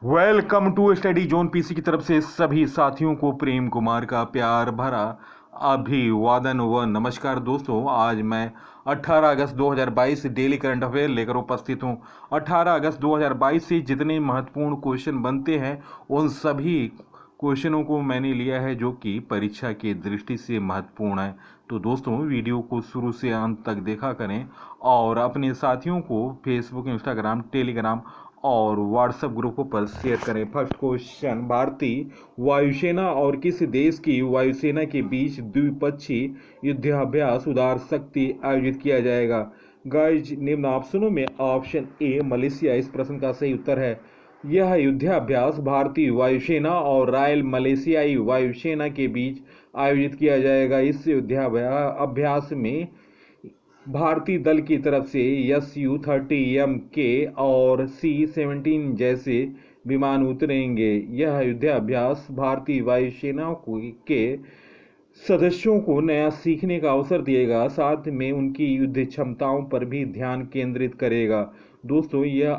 Welcome to study zone PC की तरफ से सभी साथियों को प्रेम कुमार का प्यार भरा अभिवादन व नमस्कार। दोस्तों, आज मैं 18 अगस्त 2022 डेली करंट अफेयर लेकर उपस्थित हूं। 18 अगस्त 2022 से जितने महत्वपूर्ण क्वेश्चन बनते हैं उन सभी क्वेश्चनों को मैंने लिया है जो कि परीक्षा की दृष्टि से महत्वपूर्ण है। तो दोस्तों, वीडियो को शुरू से अंत तक देखा करें और अपने साथियों को फेसबुक, इंस्टाग्राम, टेलीग्राम और व्हाट्सएप ग्रुपों पर शेयर करें। फर्स्ट क्वेश्चन, भारतीय वायुसेना और किस देश की वायुसेना के बीच द्विपक्षीय युद्धाभ्यास उदार शक्ति आयोजित किया जाएगा? गाइज, निम्न ऑप्शनों में ऑप्शन ए मलेशिया इस प्रश्न का सही उत्तर है। यह युद्धाभ्यास भारतीय वायुसेना और रॉयल मलेशियाई वायुसेना के बीच आयोजित किया जाएगा। इस युद्धाभ्यास में भारतीय दल की तरफ से Su-30MK और C-17 जैसे विमान उतरेंगे। यह युद्धाभ्यास भारतीय वायुसेना के सदस्यों को नया सीखने का अवसर देगा, साथ में उनकी युद्ध क्षमताओं पर भी ध्यान केंद्रित करेगा। दोस्तों, यह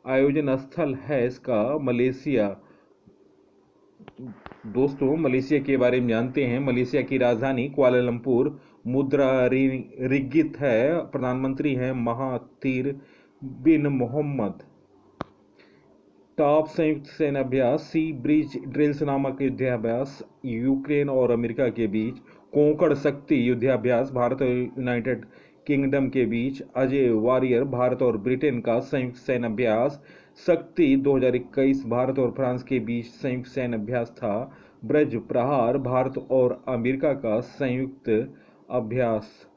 आयोजन स्थल है इसका मलेशिया। दोस्तों, मलेशिया के बारे में जानते हैं। मलेशिया की राजधानी कुआलालंपुर मुद्रा रिगित है। प्रधानमंत्री हैं महातीर बिन मोहम्मद। टॉप संयुक्त सैन्य अभ्यास सी ब्रिज ड्रिल्स नामक युद्धाभ्यास यूक्रेन और अमेरिका के बीच। कोंकण शक्ति युद्धाभ्यास भारत और यूनाइटेड किंगडम के बीच। अजय वॉरियर भारत और ब्रिटेन का संयुक्त सैन्य अभ्यास। शक्ति 2021 भारत और फ्रांस के बीच संयुक्त सैन्य अभ्यास था। ब्रज प्रहार भारत और अमेरिका का संयुक्त अभ्यास।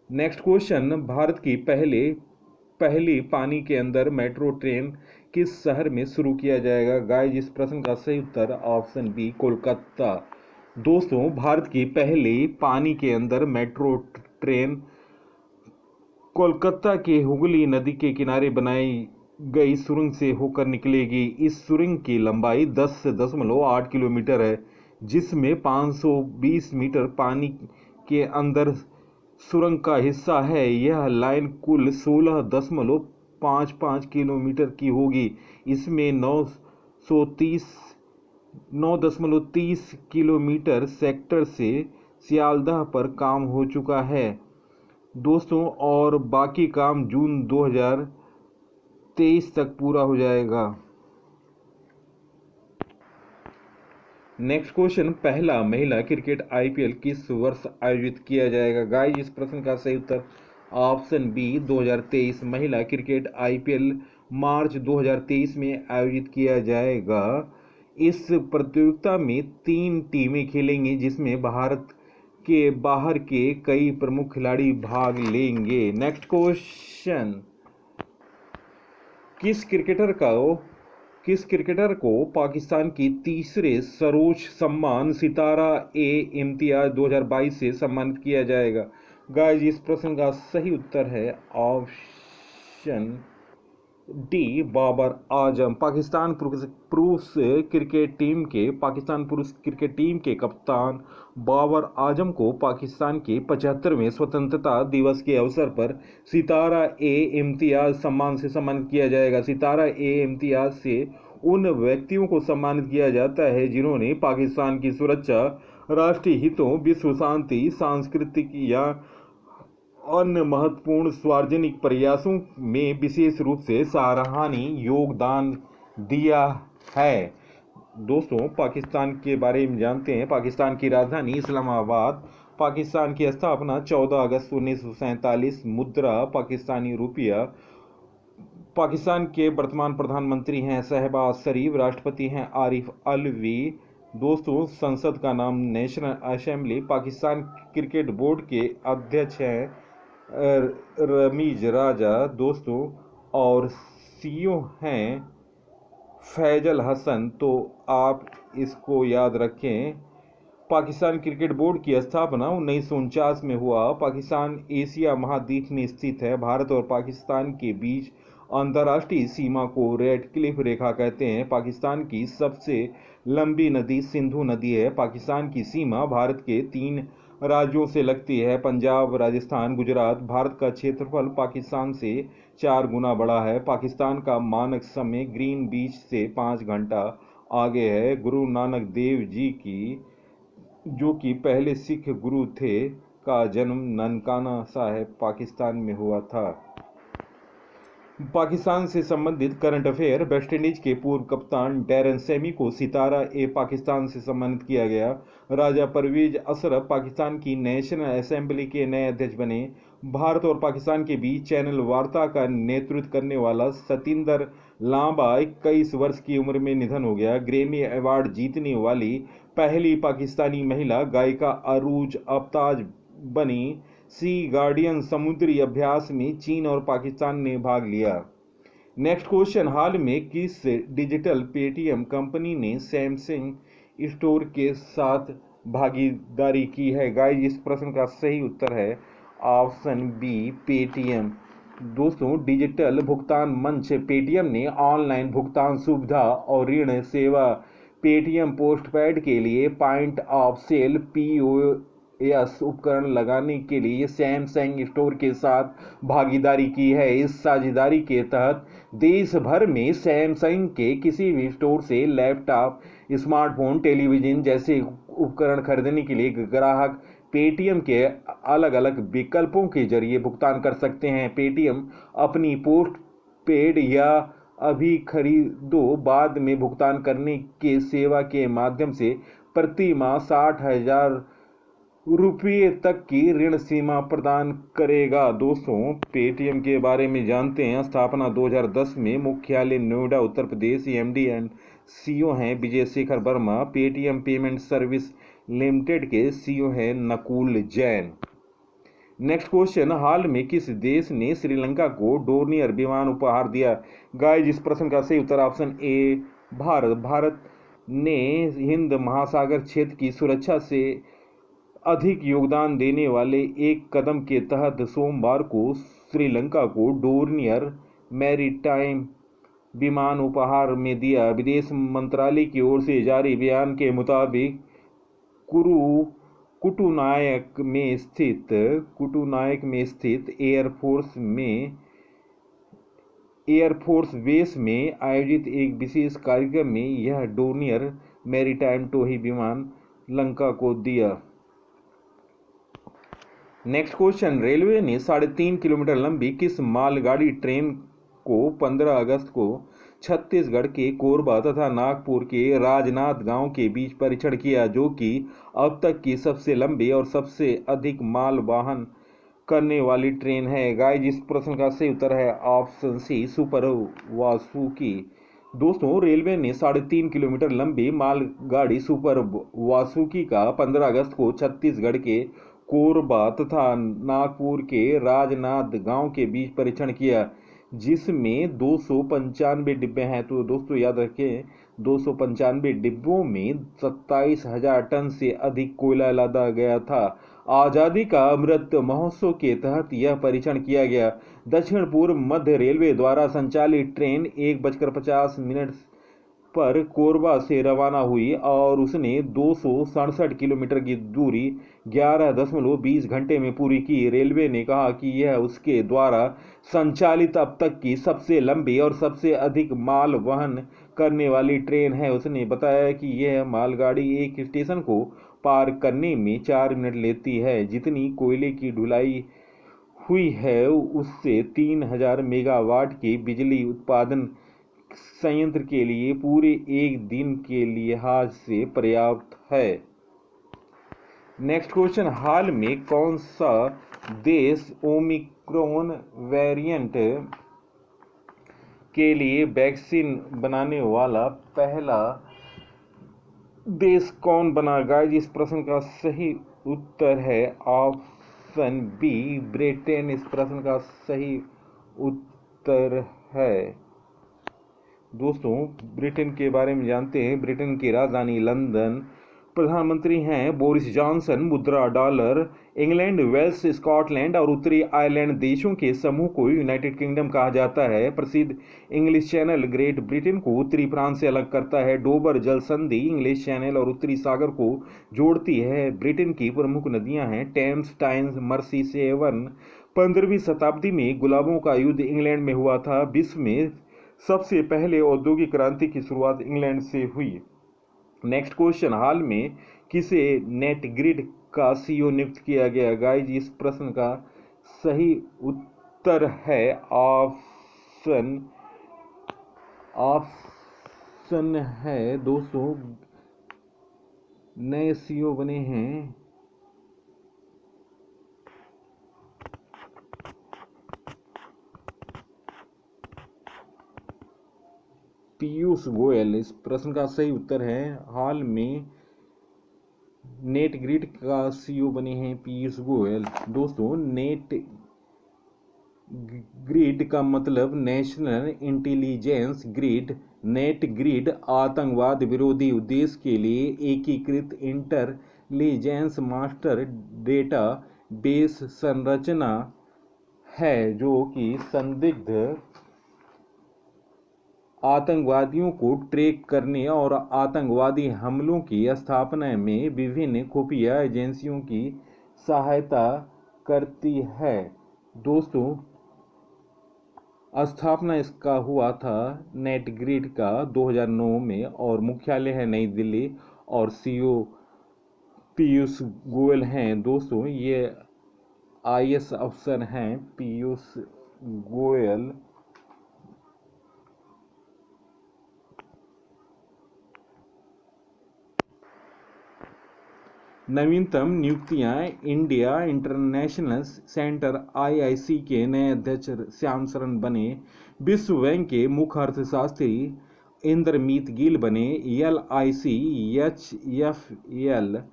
नेक्स्ट क्वेश्चन, भारत की पहली पानी के अंदर मेट्रो ट्रेन किस शहर में शुरू किया जाएगा? गाइस, इस प्रश्न का सही उत्तर ऑप्शन बी कोलकाता। दोस्तों, भारत की पहली पानी के अंदर मेट्रो ट्रेन कोलकाता के हुगली नदी के किनारे बनाई गई सुरंग से होकर निकलेगी। इस सुरंग की लंबाई 10.8 किलोमीटर है, जिसमें 520 मीटर पानी के अंदर सुरंग का हिस्सा है। यह लाइन कुल 16.55 किलोमीटर की होगी। इसमें 9.30 किलोमीटर सेक्टर से सियालदह पर काम हो चुका है दोस्तों, और बाकी काम जून 2023 तक पूरा हो जाएगा। नेक्स्ट क्वेश्चन, पहला महिला क्रिकेट आईपीएल किस वर्ष आयोजित किया जाएगा? गाइस, इस प्रश्न का सही उत्तर ऑप्शन बी 2023। महिला क्रिकेट आईपीएल मार्च 2023 में आयोजित किया जाएगा। इस प्रतियोगिता में 3 टीमें खेलेंगी, जिसमें भारत के बाहर के कई प्रमुख खिलाड़ी भाग लेंगे। नेक्स्ट क्वेश्चन, किस क्रिकेटर को पाकिस्तान की तीसरे सर्वोच्च सम्मान सितारा ए इम्तियाज 2022 से सम्मानित किया जाएगा? गाइस, इस प्रश्न का सही उत्तर है ऑप्शन डी बाबर आजम। पाकिस्तान पुरुष क्रिकेट टीम के कप्तान बाबर आजम को पाकिस्तान के 75वें स्वतंत्रता दिवस के अवसर पर सितारा ए इम्तियाज सम्मान से सम्मानित किया जाएगा। सितारा ए इम्तियाज से उन व्यक्तियों को सम्मानित किया जाता है जिन्होंने पाकिस्तान की सुरक्षा, राष्ट्रीय हितों, विश्व शांति, सांस्कृतिक या अन्य महत्वपूर्ण सार्वजनिक प्रयासों में विशेष रूप से सराहनीय योगदान दिया है। दोस्तों, पाकिस्तान के बारे में जानते हैं। पाकिस्तान की राजधानी इस्लामाबाद। पाकिस्तान की स्थापना 14 अगस्त 1947। मुद्रा पाकिस्तानी रुपया। पाकिस्तान के वर्तमान प्रधानमंत्री हैं शहबाज शरीफ। राष्ट्रपति हैं आरिफ अलवी। दोस्तों, संसद का नाम national assembly. Pakistan cricket board के अध्यक्ष हैं रमीज राजा दोस्तों, और सीईओ हैं फैजल हसन। तो आप इसको याद रखें। पाकिस्तान क्रिकेट बोर्ड की स्थापना 1949 में हुआ। पाकिस्तान एशिया महाद्वीप में स्थित है। भारत और पाकिस्तान के बीच अंतर्राष्ट्रीय सीमा को रेड क्लिफ रेखा कहते हैं। पाकिस्तान की सबसे लंबी नदी सिंधु नदी है। पाकिस्तान की सीमा भारत के 3 राज्यों से लगती है। पंजाब, राजस्थान, गुजरात। भारत का क्षेत्रफल पाकिस्तान से 4 गुना बड़ा है। पाकिस्तान का मानक समय ग्रीन बीच से 5 घंटा आगे है। गुरु नानक देव जी की, जो कि पहले सिख गुरु थे, का जन्म ननकाना साहिब पाकिस्तान में हुआ था। पाकिस्तान से संबंधित करंट अफेयर। वेस्टइंडीज के पूर्व कप्तान डैरेन सैमी को सितारा ए पाकिस्तान से सम्मानित किया गया। राजा परवेज अशरफ पाकिस्तान की नेशनल असेंबली के नए अध्यक्ष बने। भारत और पाकिस्तान के बीच चैनल वार्ता का नेतृत्व करने वाला सतिंदर लांबा 21 वर्ष की उम्र में निधन हो गया। ग्रैमी अवार्ड जीतने वाली पहली पाकिस्तानी महिला गायिका अरूज अफ्ताब बनी। सी गार्डियन समुद्री अभ्यास में चीन और पाकिस्तान ने भाग लिया। नेक्स्ट क्वेश्चन, हाल में किस डिजिटल पेटीएम कंपनी ने सैमसंग स्टोर के साथ भागीदारी की है? गाइस, इस प्रश्न का सही उत्तर है ऑप्शन बी, पेटीएम। दोस्तों, डिजिटल भुगतान मंच पेटीएम ने ऑनलाइन भुगतान सुविधा और ऋण सेवा पेटीएम पोस्टपेड के लिए पॉइंट ऑफ सेल POS उपकरण लगाने के लिए सैमसंग स्टोर के साथ भागीदारी की है। इस साझेदारी के तहत देश भर में सैमसंग के किसी भी स्टोर से लैपटॉप, स्मार्टफोन, टेलीविजन जैसे उपकरण खरीदने के लिए ग्राहक पेटीएम के अलग अलग विकल्पों के जरिए भुगतान कर सकते हैं। पेटीएम अपनी पोस्ट पेड या अभी खरीदो बाद में भुगतान करने के सेवा के माध्यम से प्रति माह 60,000 रुपये तक की ऋण सीमा प्रदान करेगा। दोस्तों, पेटीएम के बारे में जानते हैं। स्थापना 2010 में। मुख्यालय Noida, Uttar Pradesh. MD and CEO हैं Vijay Shekhar Verma. Paytm payment service limited के CEO हैं नकुल जैन। नेक्स्ट क्वेश्चन, हाल में किस देश ने श्रीलंका को डोर्नियर विमान उपहार दिया? गाइस, इस प्रश्न का सही उत्तर ऑप्शन ए, भारत। भारत ने हिंद महासागर क्षेत्र की सुरक्षा से अधिक योगदान देने वाले एक कदम के तहत सोमवार को श्रीलंका को डोर्नियर मैरीटाइम विमान उपहार में दिया। विदेश मंत्रालय की ओर से जारी बयान के मुताबिक कुटुनायक में स्थित एयरफोर्स बेस में आयोजित एक विशेष कार्यक्रम में यह डोर्नियर मैरीटाइम टोही विमान लंका को दिया। नेक्स्ट क्वेश्चन, रेलवे ने 3.5 किलोमीटर लंबी किस मालगाड़ी ट्रेन को 15 अगस्त को छत्तीसगढ़ के कोरबा तथा नागपुर के राजनांद गांव के बीच परीक्षण किया, जो कि अब तक की सबसे लंबी और सबसे अधिक माल वहन करने वाली ट्रेन है? गाइस, इस प्रश्न का सही उत्तर है ऑप्शन सी, सुपर वासुकी। दोस्तों, रेलवे ने 3.5 किलोमीटर लंबी मालगाड़ी सुपर वासुकी का 15 अगस्त को छत्तीसगढ़ के कोरबा तथा नागपुर के राजनांद गांव के बीच परीक्षण किया, जिसमें 295 डिब्बे हैं। तो दोस्तों याद रखें, 295 डिब्बों में 27,000 टन से अधिक कोयला लादा गया था। आज़ादी का अमृत महोत्सव के तहत यह परीक्षण किया गया। दक्षिण पूर्व मध्य रेलवे द्वारा संचालित ट्रेन 1:50 पर कोरबा से रवाना हुई और उसने 267 किलोमीटर की दूरी 11.20 घंटे में पूरी की। रेलवे ने कहा कि यह उसके द्वारा संचालित अब तक की सबसे लंबी और सबसे अधिक माल वहन करने वाली ट्रेन है। उसने बताया कि यह मालगाड़ी एक स्टेशन को पार करने में 4 मिनट लेती है। जितनी कोयले की ढुलाई हुई है उससे 3000 मेगावाट की बिजली उत्पादन संयंत्र के लिए पूरे एक दिन के लिहाज से पर्याप्त है। नेक्स्ट क्वेश्चन, हाल में कौन सा देश ओमिक्रॉन वेरिएंट के लिए वैक्सीन बनाने वाला पहला देश कौन बना? गाइस, इस प्रश्न का सही उत्तर है ऑप्शन बी, ब्रिटेन। इस प्रश्न का सही उत्तर है। दोस्तों, ब्रिटेन के बारे में जानते हैं। ब्रिटेन की राजधानी लंदन प्रधानमंत्री हैं बोरिस जॉनसन। मुद्रा डॉलर। इंग्लैंड, वेल्स, स्कॉटलैंड और उत्तरी आयरलैंड देशों के समूह को यूनाइटेड किंगडम कहा जाता है। प्रसिद्ध इंग्लिश चैनल ग्रेट ब्रिटेन को उत्तरी फ्रांस से अलग करता है। डोबर जल संधि इंग्लिश चैनल और उत्तरी सागर को जोड़ती है। ब्रिटेन की प्रमुख नदियां हैं टेम्स, टाइम्स, मर्सी, सेवन। 15वीं शताब्दी में गुलाबों का युद्ध इंग्लैंड में हुआ था। विश्व में सबसे पहले औद्योगिक क्रांति की शुरुआत इंग्लैंड से हुई। नेक्स्ट क्वेश्चन, हाल में किसे नेटग्रिड का सीईओ नियुक्त किया गया? गाइज इस प्रश्न का सही उत्तर है ऑप्शन है दोस्तों, नए सीईओ बने हैं पीयूष गोयल। इस प्रश्न का सही उत्तर है हाल में नेटग्रिड का सीईओ बने हैं पीयूष गोयल। दोस्तों नेट ग्रिड का मतलब national intelligence grid. Net grid आतंकवाद विरोधी उद्देश्य के लिए एकीकृत इंटेलिजेंस मास्टर डेटा बेस संरचना है जो कि संदिग्ध आतंकवादियों को ट्रैक करने और आतंकवादी हमलों की स्थापना में विभिन्न खुफिया एजेंसियों की सहायता करती है। दोस्तों स्थापना इसका हुआ था नेटग्रिड का 2009 में और मुख्यालय है नई दिल्ली और सीईओ पीयूष गोयल हैं। दोस्तों ये आईएएस अफसर हैं पीयूष गोयल। नवीनतम नियुक्तियां, इंडिया इंटरनेशनल सेंटर आईआईसी के नए अध्यक्ष श्याम शरण बने। विश्व बैंक के मुख्य अर्थशास्त्री इंद्रमीत गिल बने। एलआईसी एचएफएल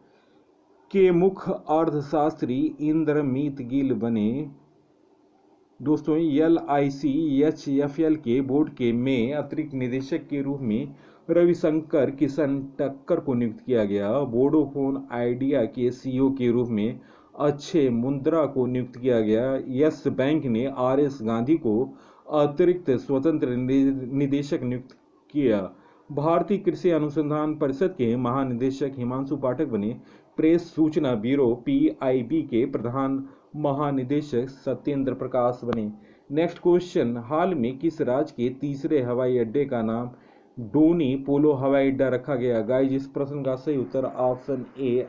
के मुख्य अर्थशास्त्री इंद्रमीत गिल बने। दोस्तों एलआईसी एचएफएल के बोर्ड के में अतिरिक्त निदेशक के रूप में रविशंकर किशन टक्कर को नियुक्त किया गया। वोडाफोन आइडिया के सीईओ के रूप में अक्षय मुंद्रा को नियुक्त किया गया। यस बैंक ने आरएस गांधी को अतिरिक्त स्वतंत्र निदेशक नियुक्त किया। भारतीय कृषि अनुसंधान परिषद के महानिदेशक हिमांशु पाठक बने। प्रेस सूचना ब्यूरो पीआईबी के प्रधान महानिदेशक सत्येंद्र प्रकाश बने। नेक्स्ट क्वेश्चन, हाल में किस राज्य के तीसरे हवाई अड्डे का नाम डोनी पोलो हवाई अड्डा रखा गया? गाइज इस प्रश्न का सही उत्तर ऑप्शन ए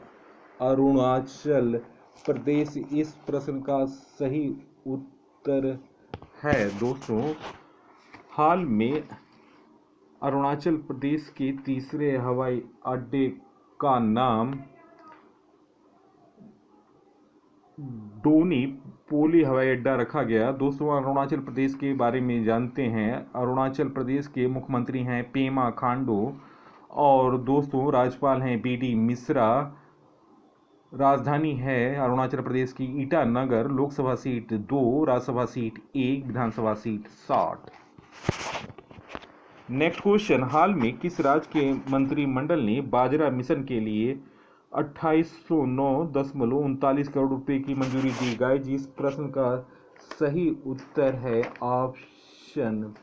अरुणाचल प्रदेश। इस प्रश्न का सही उत्तर है दोस्तों हाल में अरुणाचल प्रदेश के तीसरे हवाई अड्डे का नाम डोनी पोली हवाई अड्डा रखा गया। दोस्तों अरुणाचल प्रदेश के बारे में जानते हैं। अरुणाचल प्रदेश के मुख्यमंत्री हैं पेमा खांडू और दोस्तों राज्यपाल हैं बीडी मिश्रा। राजधानी है अरुणाचल प्रदेश की ईटानगर। लोकसभा सीट 2, राज्यसभा सीट 1, विधानसभा सीट 60। नेक्स्ट क्वेश्चन, हाल में किस राज्य के मंत्रिमंडल ने बाजरा मिशन के लिए 2809.39 करोड़ रुपए की मंजूरी दी? गाइज इस प्रश्न का सही उत्तर है ऑप्शन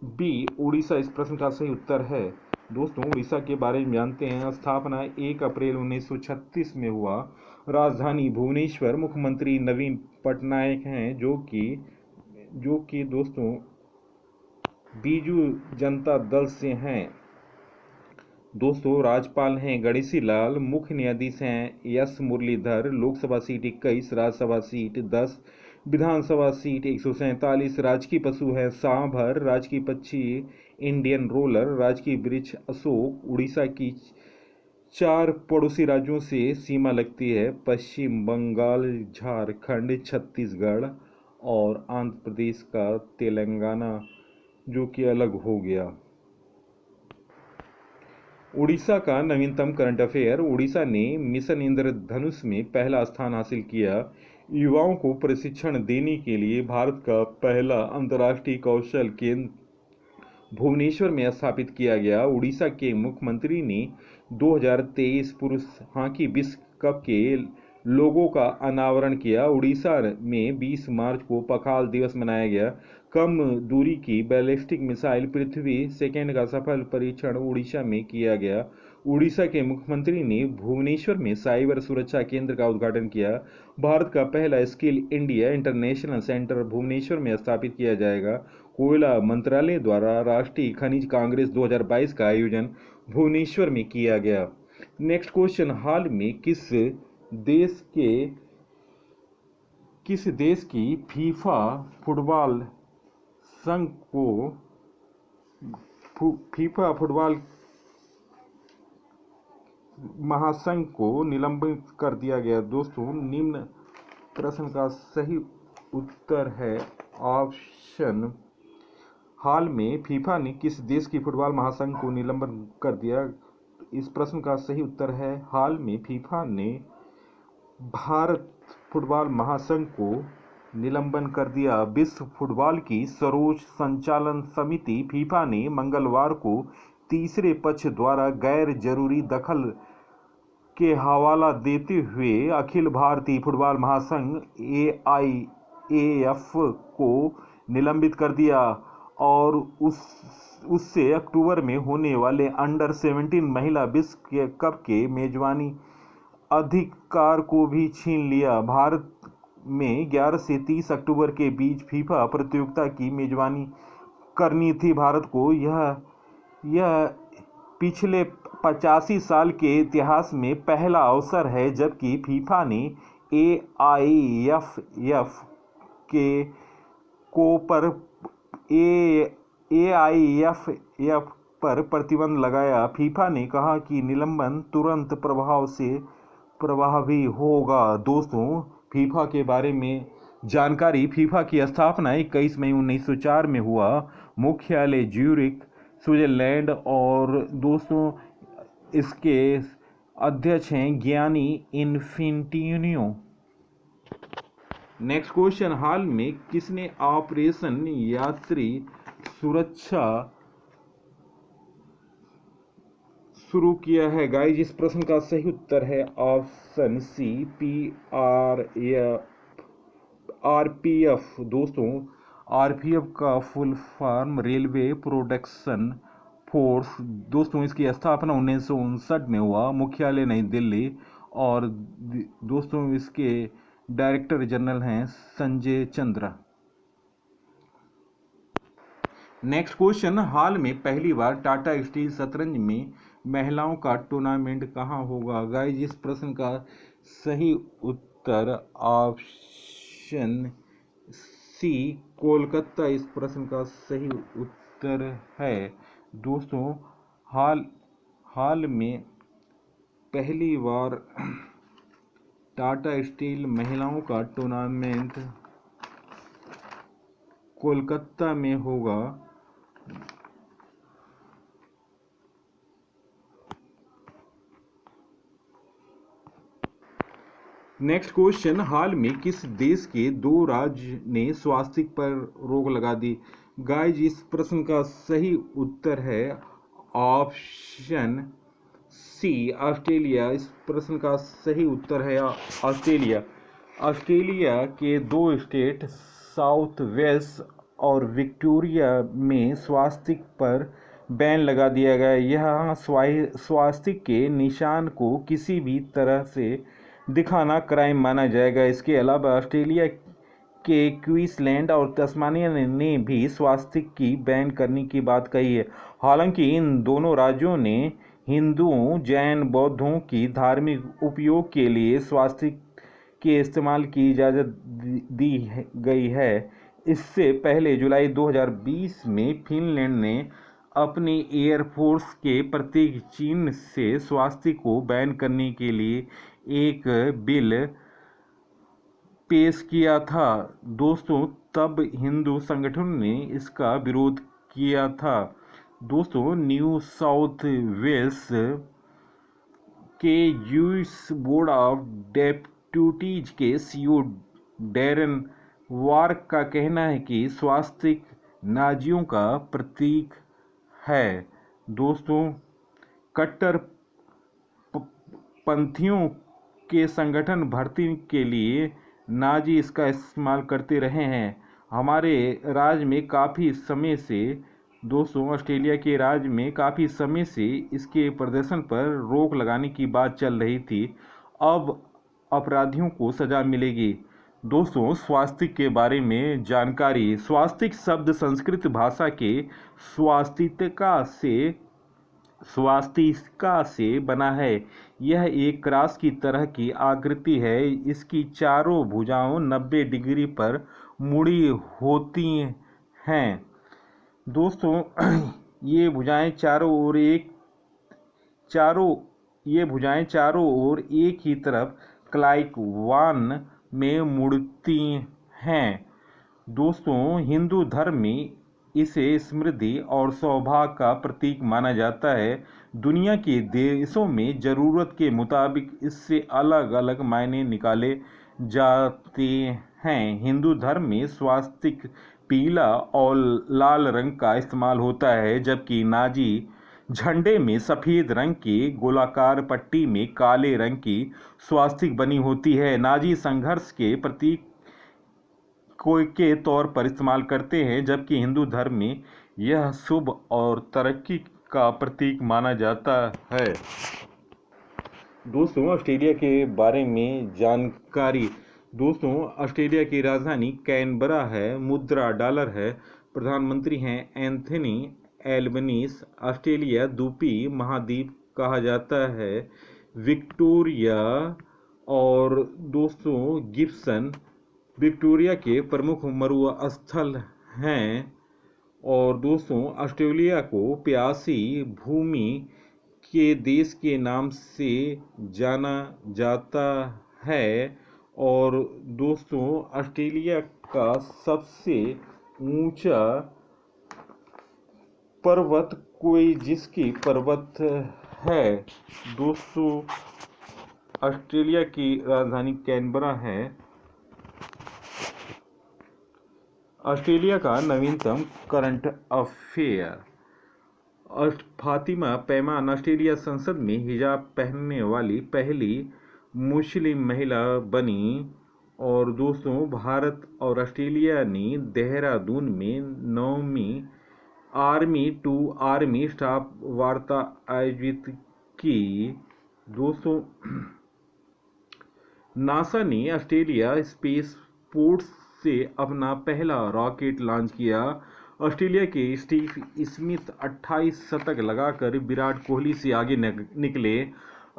बी उड़ीसा। इस प्रश्न का सही उत्तर है। दोस्तों उड़ीसा के बारे में जानते हैं। स्थापना 1 अप्रैल 1936 में हुआ। राजधानी भुवनेश्वर। मुख्यमंत्री नवीन पटनायक हैं जो कि दोस्तों बीजू जनता दल से हैं। दोस्तों राज्यपाल हैं गणेशी लाल। मुख्य न्यायाधीश हैं S Muralidhar. Lok Sabha seat 21, Rajya Sabha seat 10, Vidhan Sabha seat 147। राजकीय पशु है सांभर। राजकीय पक्षी इंडियन रोलर। राजकीय वृक्ष अशोक। उड़ीसा की 4 पड़ोसी राज्यों से सीमा लगती है पश्चिम बंगाल, झारखंड, छत्तीसगढ़ और आंध्र प्रदेश का तेलंगाना जो कि अलग हो गया। उड़ीसा का नवीनतम करंट अफेयर, उड़ीसा ने मिशन इंद्रधनुष में पहला स्थान हासिल किया। युवाओं को प्रशिक्षण देने के लिए भारत का पहला अंतर्राष्ट्रीय कौशल केंद्र भुवनेश्वर में स्थापित किया गया। उड़ीसा के मुख्यमंत्री ने 2023 पुरुष हॉकी विश्व कप के लोगो का अनावरण किया। उड़ीसा में 20 मार्च को पखाल दिवस मनाया गया। कम दूरी की बैलिस्टिक मिसाइल पृथ्वी सेकंड का सफल परीक्षण उड़ीसा में किया गया। उड़ीसा के मुख्यमंत्री ने भुवनेश्वर में साइबर सुरक्षा केंद्र का उद्घाटन किया। भारत का पहला skill India international centre Bhubaneswar में स्थापित किया जाएगा। कोयला मंत्रालय द्वारा राष्ट्रीय खनिज कांग्रेस 2022 का आयोजन भुवनेश्वर में किया गया। नेक्स्ट क्वेश्चन, हाल में किस देश की फीफा फुटबॉल संघ को फीफा फुटबॉल महासंघ को निलंबित कर दिया गया? दोस्तों, निम्न प्रश्न का सही उत्तर है ऑप्शन। हाल में फीफा ने किस देश की फुटबॉल महासंघ को निलंबन कर दिया? इस प्रश्न का सही उत्तर है हाल में फीफा ने भारत फुटबॉल महासंघ को निलंबन कर दिया। विश्व फुटबॉल की सर्वोच्च संचालन समिति फीफा ने मंगलवार को तीसरे पक्ष द्वारा गैर जरूरी दखल के हवाला देते हुए अखिल भारतीय फुटबॉल महासंघ AIAF को निलंबित कर दिया और उससे अक्टूबर में होने वाले अंडर 17 महिला विश्व कप के मेजबानी अधिकार को भी छीन लिया। भारत में 11 से 30 अक्टूबर के बीच फीफा प्रतियोगिता की मेजबानी करनी थी। भारत को यह पिछले 85 साल के इतिहास में पहला अवसर है जबकि फीफा ने AIFF के AIFF पर प्रतिबंध लगाया। फीफा ने कहा कि निलंबन तुरंत प्रभाव से प्रभावी होगा। दोस्तों, फीफा के बारे में जानकारी। फीफा की स्थापना 21 मई 1904 में हुआ। मुख्यालय ज्यूरिख, स्विट्जरलैंड और दोस्तों इसके अध्यक्ष हैं गियानी इन्फेंटिनो। नेक्स्ट क्वेश्चन, हाल में किसने ऑपरेशन यात्री सुरक्षा शुरू किया है? गाइस, इस प्रश्न का सही उत्तर है ऑप्शन सी, RPF। दोस्तों, RPF का full form railway production force. दोस्तों, इसकी स्थापना 1959 में हुआ। मुख्यालय नई दिल्ली और दोस्तों इसके डायरेक्टर जनरल हैं संजय चंद्रा। नेक्स्ट क्वेश्चन, हाल में पहली बार टाटा स्टील शतरंज में महिलाओं का टूर्नामेंट कहाँ होगा? गाइस, इस प्रश्न का सही उत्तर ऑप्शन सी, कोलकाता। इस प्रश्न का सही उत्तर है। दोस्तों, हाल में पहली बार टाटा स्टील महिलाओं का टूर्नामेंट कोलकाता में होगा। नेक्स्ट क्वेश्चन, हाल में किस देश के 2 राज्य ने स्वास्तिक पर रोक लगा दी? गाइस, इस प्रश्न का सही उत्तर है ऑप्शन सी, ऑस्ट्रेलिया। इस प्रश्न का सही उत्तर है ऑस्ट्रेलिया। ऑस्ट्रेलिया के 2 स्टेट साउथ वेल्स और विक्टोरिया में स्वास्तिक पर बैन लगा दिया गया। यह स्वास्तिक के निशान को किसी भी तरह से दिखाना क्राइम माना जाएगा। इसके अलावा ऑस्ट्रेलिया के क्वींसलैंड और तस्मानिया ने भी स्वास्तिक की बैन करने की बात कही है। हालांकि इन दोनों राज्यों ने हिंदुओं, जैन, बौद्धों की धार्मिक उपयोग के लिए स्वास्तिक के इस्तेमाल की इजाज़त दी गई है। इससे पहले जुलाई 2020 में फिनलैंड ने अपनी एयरफोर्स के प्रतीक चिन्ह से स्वास्तिक को बैन करने के लिए एक बिल पेश किया था। दोस्तों, तब हिंदू संगठनों ने इसका विरोध किया था। दोस्तों, न्यू साउथ वेल्स के यूएस बोर्ड ऑफ डेप्यूटीज के CEO डैरन वार्क का कहना है कि स्वास्तिक नाजियों का प्रतीक है। दोस्तों, कट्टर पंथियों के संगठन भर्ती के लिए नाजी इसका इस्तेमाल करते रहे हैं। हमारे राज्य में काफ़ी समय से दोस्तों ऑस्ट्रेलिया के राज्य में काफ़ी समय से इसके प्रदर्शन पर रोक लगाने की बात चल रही थी। अब अपराधियों को सज़ा मिलेगी। दोस्तों, स्वास्तिक के बारे में जानकारी। स्वास्तिक शब्द संस्कृत भाषा के स्वास्तिका से बना है। यह एक क्रॉस की तरह की आकृति है। इसकी चारों भुजाएं 90 डिग्री पर मुड़ी होती हैं। दोस्तों, ये भुजाएं चारों ओर एक ही तरफ क्लॉकवाइज में मुड़ती हैं। दोस्तों, हिंदू धर्म में इसे समृद्धि और सौभाग्य का प्रतीक माना जाता है। दुनिया के देशों में ज़रूरत के मुताबिक इससे अलग अलग मायने निकाले जाते हैं। हिंदू धर्म में स्वास्तिक पीला और लाल रंग का इस्तेमाल होता है, जबकि नाजी झंडे में सफ़ेद रंग की गोलाकार पट्टी में काले रंग की स्वास्तिक बनी होती है। नाजी संघर्ष के प्रतीक के तौर पर इस्तेमाल करते हैं, जबकि हिंदू धर्म में यह शुभ और तरक्की का प्रतीक माना जाता है। दोस्तों, ऑस्ट्रेलिया के बारे में जानकारी। दोस्तों, ऑस्ट्रेलिया की राजधानी कैनबरा है। मुद्रा डॉलर है। प्रधानमंत्री हैं एंथनी एल्बनीज़। ऑस्ट्रेलिया द्वीपीय महाद्वीप कहा जाता है। विक्टोरिया और दोस्तों गिब्सन विक्टोरिया के प्रमुख मरुस्थल हैं। और दोस्तों, ऑस्ट्रेलिया को प्यासी भूमि के देश के नाम से जाना जाता है। और दोस्तों, ऑस्ट्रेलिया का सबसे ऊंचा पर्वत कोइजिस्की पर्वत है। दोस्तों, ऑस्ट्रेलिया की राजधानी कैनबरा है। ऑस्ट्रेलिया का नवीनतम करंट अफेयर। फातिमा पैमान ऑस्ट्रेलिया संसद में हिजाब पहनने वाली पहली मुस्लिम महिला बनी। और दोस्तों, भारत और ऑस्ट्रेलिया ने देहरादून में 9वीं आर्मी टू आर्मी स्टाफ वार्ता आयोजित की। दोस्तों, नासा ने ऑस्ट्रेलिया स्पेस फोर्स से अपना पहला रॉकेट लॉन्च किया। ऑस्ट्रेलिया के स्टीव स्मिथ 28 शतक लगाकर विराट कोहली से आगे निकले।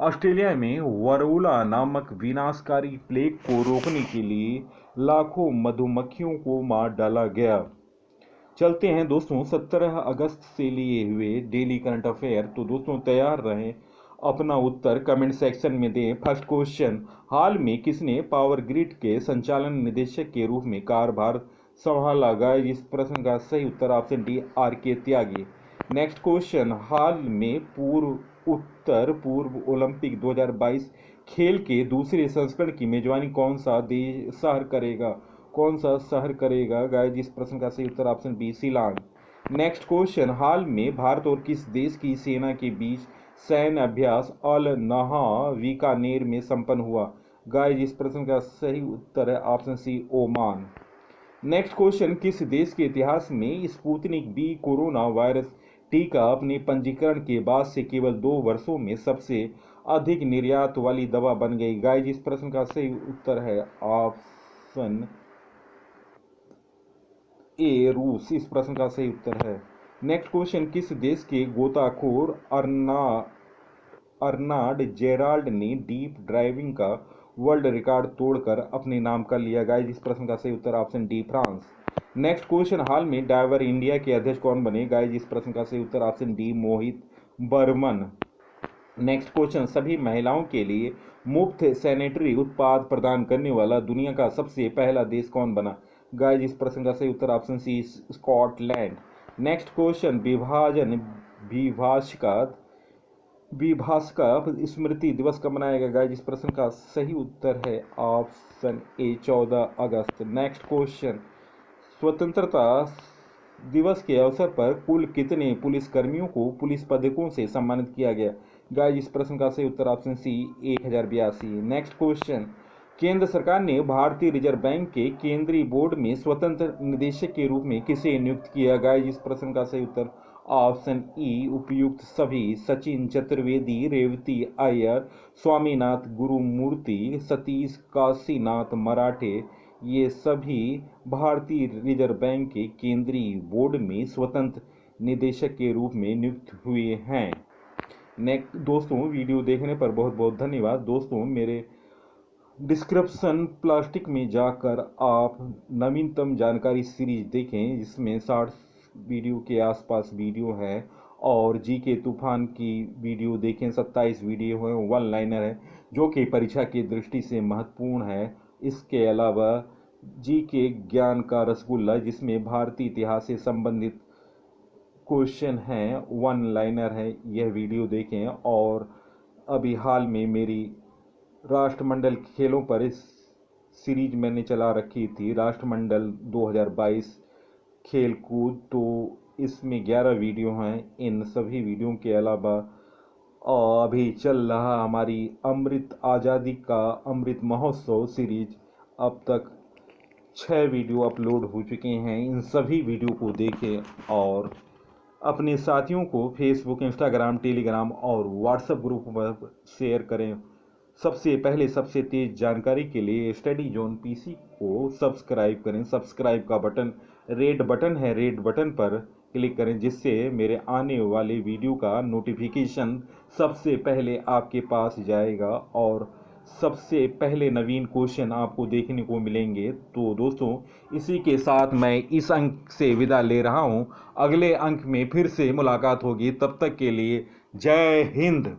ऑस्ट्रेलिया में वरोला नामक विनाशकारी प्लेग को रोकने के लिए लाखों मधुमक्खियों को मार डाला गया। चलते हैं दोस्तों 17 अगस्त से लिए हुए डेली करंट अफेयर। तो दोस्तों, तैयार रहें। अपना उत्तर कमेंट सेक्शन में दें। फर्स्ट क्वेश्चन, हाल में किसने पावर ग्रिड के संचालन निदेशक के रूप में कार्यभार संभाला? गाइस, इस प्रश्न का सही उत्तर ऑप्शन डी RK त्यागी। नेक्स्ट क्वेश्चन, हाल में पूर्व ओलंपिक 2022 खेल के दूसरे संस्करण की मेजबानी कौन सा शहर करेगा? गाइस, इस प्रश्न का सही उत्तर option B Shillong. Next question, हाल में भारत और किस देश की सेना के बीच सैन्य अभ्यास अल नहा बीकानेर में संपन्न हुआ? गाइस, इस प्रश्न का सही उत्तर है option C Oman. Next question, किस देश के इतिहास में स्पुतनिक V कोरोना वायरस टीका अपने पंजीकरण के बाद से केवल 2 वर्षों में सबसे अधिक निर्यात वाली दवा बन गई? गाइस, इस प्रश्न का सही उत्तर है ऑप्शन ए रूस। इस प्रश्न का सही उत्तर है। नेक्स्ट क्वेश्चन, किस देश के गोताखोर अर्नाड जेराल्ड ने डीप ड्राइविंग का वर्ल्ड रिकॉर्ड तोड़कर अपने नाम कर लिया? गाइस, इस प्रश्न का सही उत्तर option D France. Next question, हाल में डाइवर इंडिया के अध्यक्ष कौन बने? गाइस, इस प्रश्न का सही उत्तर ऑप्शन डी मोहित बर्मन। नेक्स्ट क्वेश्चन, सभी महिलाओं के लिए मुफ्त सैनिटरी उत्पाद प्रदान करने वाला दुनिया का सबसे पहला देश कौन बना? गाइस, इस प्रश्न का सही उत्तर option C Scotland. Next question, विभाषका स्मृति दिवस कब मनाया गया? गाइस, इस प्रश्न का सही उत्तर है option A 14 August. Next question, स्वतंत्रता दिवस के अवसर पर कुल कितने पुलिसकर्मियों को पुलिस पदकों से सम्मानित किया गया? गाइस, इस प्रश्न का सही उत्तर ऑप्शन सी 1082। नेक्स्ट क्वेश्चन, केंद्र सरकार ने भारतीय रिजर्व बैंक के केंद्रीय बोर्ड में स्वतंत्र निदेशक के रूप में किसे नियुक्त किया? गाइस, इस प्रश्न का सही उत्तर ऑप्शन ई उपयुक्त सभी सचिन चतुर्वेदी, रेवती अय्यर, स्वामीनाथ गुरुमूर्ति, सतीश काशीनाथ मराठे, ये सभी भारतीय रिजर्व बैंक के केंद्रीय बोर्ड में स्वतंत्र निदेशक के रूप में नियुक्त हुए हैं। नेक्स्ट दोस्तों, वीडियो देखने पर बहुत बहुत धन्यवाद। दोस्तों, मेरे डिस्क्रिप्शन प्लास्टिक में जाकर आप नवीनतम जानकारी सीरीज देखें, जिसमें 60 वीडियो के आसपास वीडियो है, और जी के तूफान की वीडियो देखें, 27 वीडियो है, वन लाइनर है, जो कि परीक्षा की दृष्टि से महत्वपूर्ण है। इसके अलावा जी के ज्ञान का रसगुल्ला, जिसमें भारतीय इतिहास से संबंधित क्वेश्चन है, वन लाइनर है, यह वीडियो देखें। और अभी हाल में मेरी राष्ट्रमंडल खेलों पर इस सीरीज मैंने चला रखी थी, राष्ट्रमंडल 2022 खेल कूद, तो इसमें 11 वीडियो हैं। इन सभी वीडियो के अलावा अभी चल रहा हमारी अमृत आज़ादी का अमृत महोत्सव सीरीज, अब तक 6 वीडियो अपलोड हो चुके हैं। इन सभी वीडियो को देखें और अपने साथियों को फेसबुक, इंस्टाग्राम, टेलीग्राम और व्हाट्सएप ग्रुप पर शेयर करें। सबसे पहले सबसे तेज जानकारी के लिए स्टडी जोन पीसी को सब्सक्राइब करें। सब्सक्राइब का बटन रेड बटन है, रेड बटन पर क्लिक करें, जिससे मेरे आने वाले वीडियो का नोटिफिकेशन सबसे पहले आपके पास जाएगा और सबसे पहले नवीन क्वेश्चन आपको देखने को मिलेंगे। तो दोस्तों, इसी के साथ मैं इस अंक से विदा ले रहा हूं। अगले अंक में फिर से मुलाकात होगी, तब तक के लिए जय हिंद।